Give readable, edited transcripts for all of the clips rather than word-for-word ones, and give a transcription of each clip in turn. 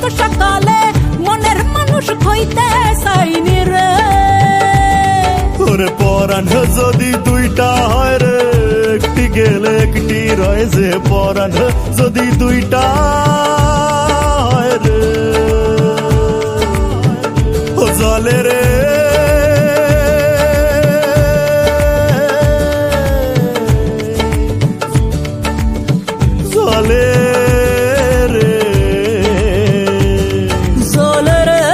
সাত সকালে মনের মানুষ হইতে চাইনি রে। ওরে পরাণ যদি দুইটা হয় রে, একটি গেলে একটি রয় যে পরাণ যদি দুইটা হয় রে, ও জলে রে জলে রে জলে রে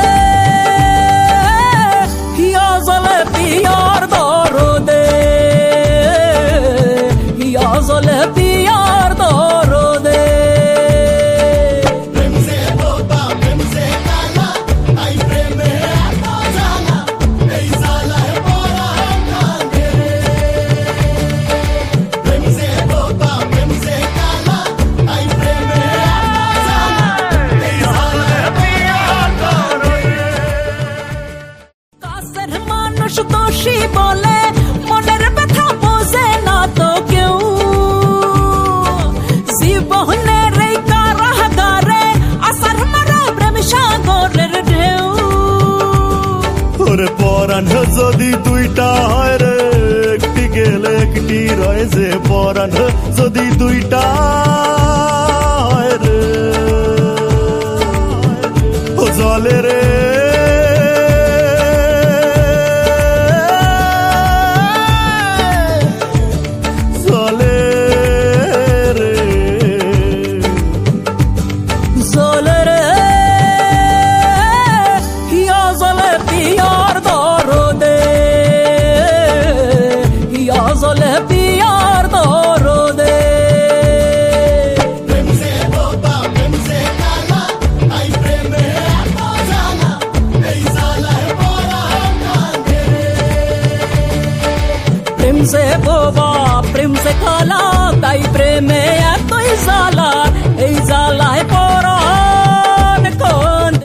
হিয়া জলে পিয়ার দরদে, হিয়া জলে পিয়ার দরদে। প্রেম সে তোতা প্রেম সে কালা, আই প্রেমে এত জ্বালা, এই জ্বালায় পরাণ কাঁদে রে। প্রেম সে তোতা প্রেম সে কালা, আই প্রেমে এত জ্বালা, এই জ্বালায় পরাণ কাঁদে রে। কাছের মানুষ দোষী বলে মনের ব্যথা বোঝে না তো কেউ, জীবনের এই কারাগারে আসার মারা প্রেম সাগরের ঢেউ। ওরে পরাণ যদি দুইটা হয় রে, একটি গেলে একটি রয় যে পরাণ যদি দুইটা হয় রে, ও জলে রে জলে রে জলে রে হিয়া জলে পিয়ার দরদে, হিয়া জলে পিয়ার দরদে। প্রেম সে তোতা প্রেম সে কালা, আই প্রেমে এত জ্বালা, এই জ্বালায় পরাণ কাঁদে রে। প্রেম সে বোবা প্রেম সে কালা, তাই প্রেমে এতই জ্বালা।